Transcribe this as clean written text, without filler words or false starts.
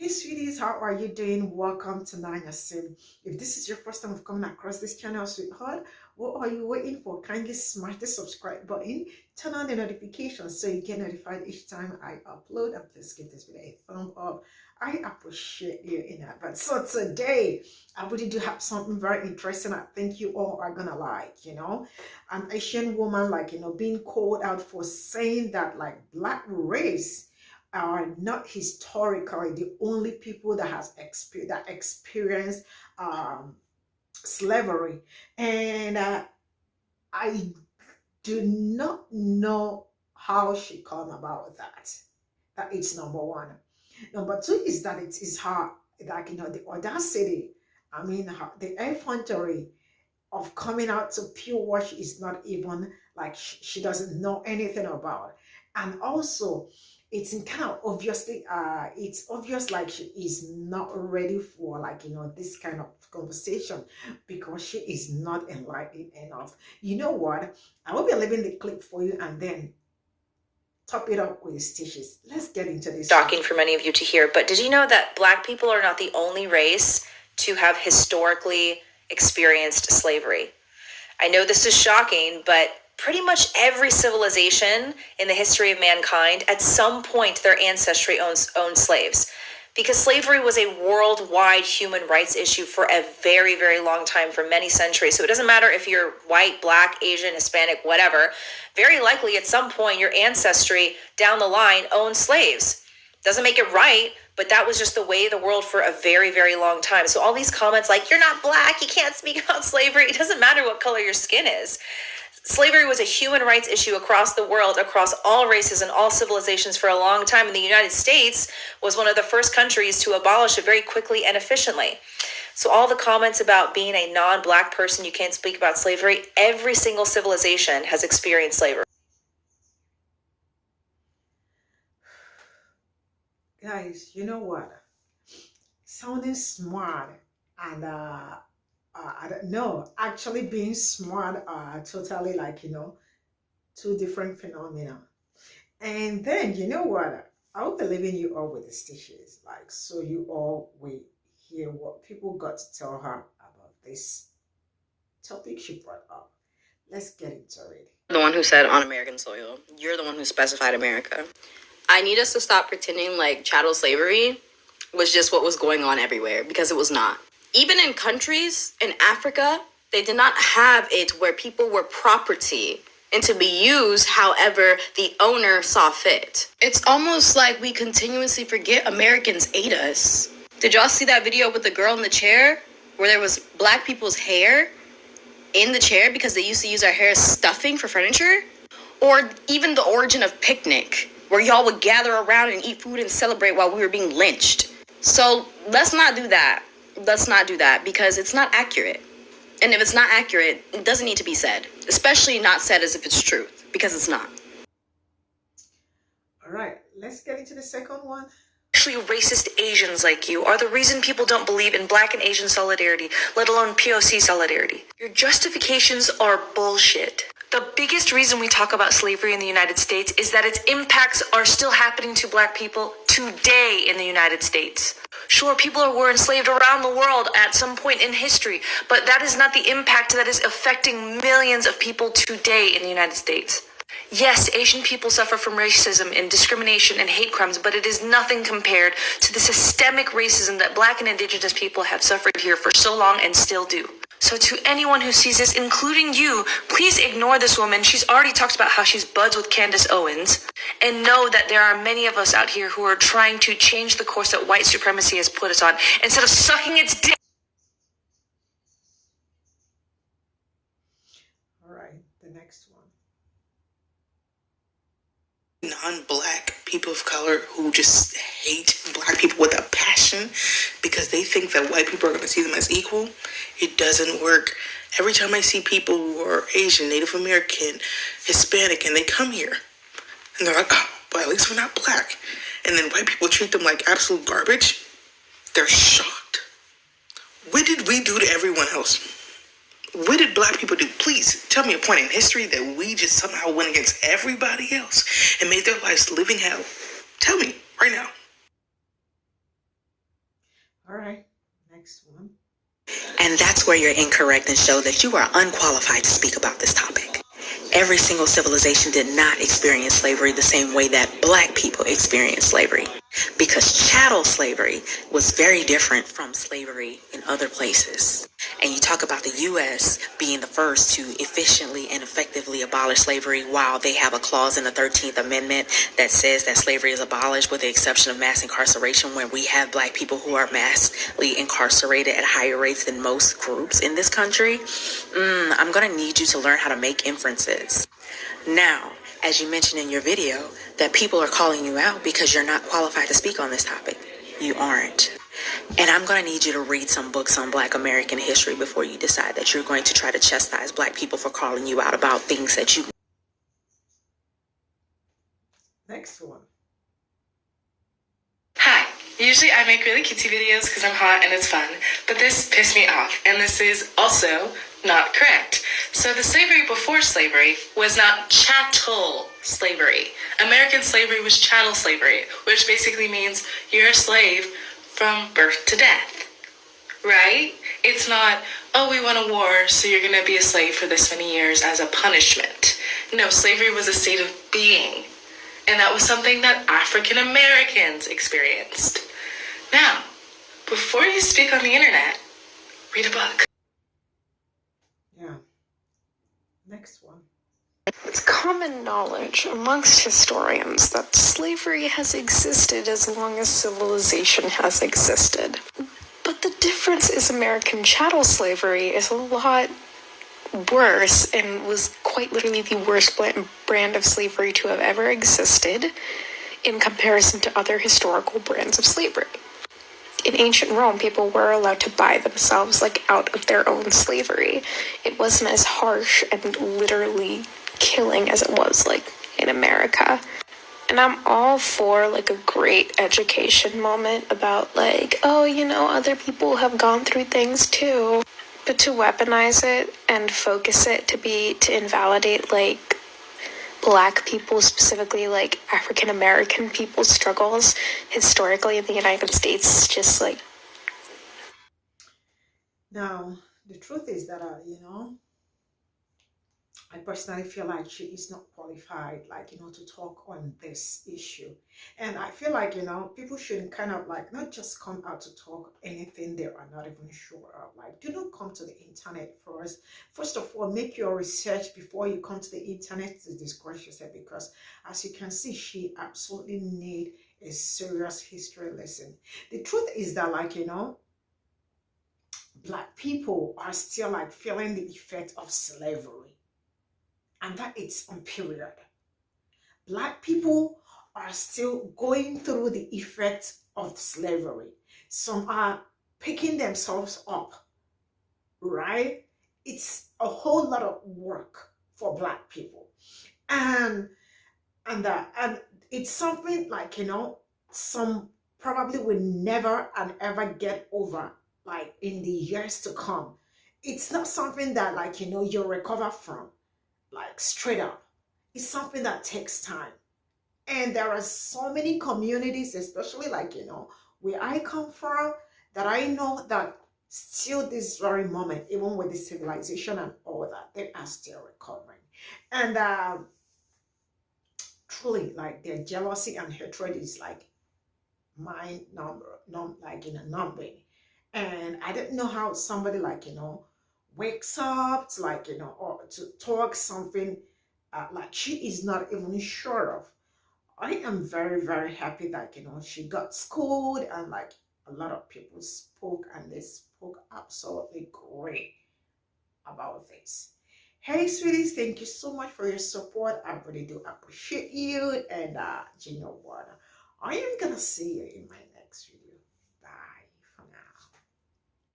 Hey sweeties, how are you doing? Welcome to Nanyacim. If this is your first time of coming across this channel, sweetheart, what are you waiting for? Kindly smash the subscribe button, turn on the notifications so you get notified each time I upload, and please give this video a thumb up. I appreciate you in advance. So today, I really do have something very interesting I think you all are gonna like, An Asian woman, being called out for saying that black race are not historically the only people that experienced slavery, and I do not know how she come about that. That is number one. Number two is that it is her, the audacity. I mean, the effrontery of coming out to pure what she is not even she doesn't know anything about, and also it's in kind of obviously it's obvious she is not ready for this kind of conversation because she is not enlightened enough. You know what, I will be leaving the clip for you and then top it up with stitches. Let's get into this. Shocking for many of you to hear, but did you know that Black people are not the only race to have historically experienced slavery? I know this is shocking, but pretty much every civilization in the history of mankind, at some point, their ancestry owned slaves. Because slavery was a worldwide human rights issue for a very, very long time, for many centuries. So it doesn't matter if you're white, Black, Asian, Hispanic, whatever. Very likely at some point, your ancestry down the line owned slaves. Doesn't make it right, but that was just the way of the world for a very, very long time. So all these comments like, you're not Black, you can't speak about slavery. It doesn't matter what color your skin is. Slavery was a human rights issue across the world, across all races and all civilizations for a long time. And the United States was one of the first countries to abolish it very quickly and efficiently. So all the comments about being a non-Black person, you can't speak about slavery, every single civilization has experienced slavery. Guys, you know what? Sounding smart and I don't know, actually being smart are totally two different phenomena. And then you know what? I'll be leaving you all with the stitches, so you all will hear what people got to tell her about this topic she brought up. Let's get into it. The one who said on American soil. You're the one who specified America. I need us to stop pretending like chattel slavery was just what was going on everywhere, because it was not. Even in countries in Africa, they did not have it where people were property and to be used however the owner saw fit. It's almost like we continuously forget Americans ate us. Did y'all see that video with the girl in the chair where there was Black people's hair in the chair because they used to use our hair as stuffing for furniture? Or even the origin of picnic, where y'all would gather around and eat food and celebrate while we were being lynched. So let's not do that. Let's not do that, because it's not accurate. And if it's not accurate, it doesn't need to be said, especially not said as if it's truth, because it's not. All right, let's get into the second one. Actually, racist Asians like you are the reason people don't believe in Black and Asian solidarity, let alone POC solidarity. Your justifications are bullshit. The biggest reason we talk about slavery in the United States is that its impacts are still happening to Black people today in the United States. Sure, people were enslaved around the world at some point in history, but that is not the impact that is affecting millions of people today in the United States. Yes, Asian people suffer from racism and discrimination and hate crimes, but it is nothing compared to the systemic racism that Black and Indigenous people have suffered here for so long and still do. So to anyone who sees this, including you, please ignore this woman. She's already talked about how she's buds with Candace Owens. And know that there are many of us out here who are trying to change the course that white supremacy has put us on, instead of sucking its dick. All right, the next one. Non-Black people of color who just hate Black people with a passion because they think that white people are going to see them as equal. It doesn't work. Every time I see people who are Asian, Native American, Hispanic, and they come here and they're like, oh, but at least we're not Black. And then white people treat them like absolute garbage. They're shocked. What did we do to everyone else? What did Black people do? Please tell me a point in history that we just somehow went against everybody else and made their lives living hell. Tell me right now. All right, next one. And that's where you're incorrect and show that you are unqualified to speak about this topic. Every single civilization did not experience slavery the same way that Black people experienced slavery, because chattel slavery was very different from slavery in other places. And you talk about the U.S. being the first to efficiently and effectively abolish slavery, while they have a clause in the 13th Amendment that says that slavery is abolished with the exception of mass incarceration, where we have Black people who are massively incarcerated at higher rates than most groups in this country. I'm going to need you to learn how to make inferences. Now, as you mentioned in your video, that people are calling you out because you're not qualified to speak on this topic. You aren't. And I'm going to need you to read some books on Black American history before you decide that you're going to try to chastise Black people for calling you out about things that you... Next one. Hi. Usually I make really cutesy videos because I'm hot and it's fun, but this pissed me off, and this is also not correct. So the slavery before slavery was not chattel slavery. American slavery was chattel slavery, which basically means you're a slave from birth to death, right? It's not, oh, we won a war, so you're going to be a slave for this many years as a punishment. No, slavery was a state of being, and that was something that African Americans experienced. Now, before you speak on the internet, read a book. Yeah. Next one. It's common knowledge amongst historians that slavery has existed as long as civilization has existed. But the difference is American chattel slavery is a lot worse and was quite literally the worst brand of slavery to have ever existed in comparison to other historical brands of slavery. In ancient Rome, people were allowed to buy themselves out of their own slavery. It wasn't as harsh and literally killing as it was in America. And I'm all for a great education moment about other people have gone through things too. But to weaponize it and focus it to invalidate Black people, specifically African American people's struggles historically in the United States, just Now, the truth is that, I personally feel like she is not qualified, to talk on this issue. And I feel like, people shouldn't kind of not just come out to talk anything they are not even sure of. Do not come to the internet first. First of all, make your research before you come to the internet to discourage yourself, because as you can see, she absolutely need a serious history lesson. The truth is that, Black people are still feeling the effect of slavery. And that it's on period. Black people are still going through the effects of slavery. Some are picking themselves up, right? It's a whole lot of work for Black people. And it's something some probably will never and ever get over in the years to come. It's not something that you'll recover from straight up. It's something that takes time. And there are so many communities, especially where I come from, that I know that still this very moment, even with the civilization and all that, they are still recovering. And truly, their jealousy and hatred is mind numbing. And I don't know how somebody wakes up to or to talk something she is not even sure of. I am very, very happy that she got schooled, and a lot of people spoke, and they spoke absolutely great about this. Hey sweeties, thank you so much for your support. I really do appreciate you. And you know what, I am gonna see you in my next video.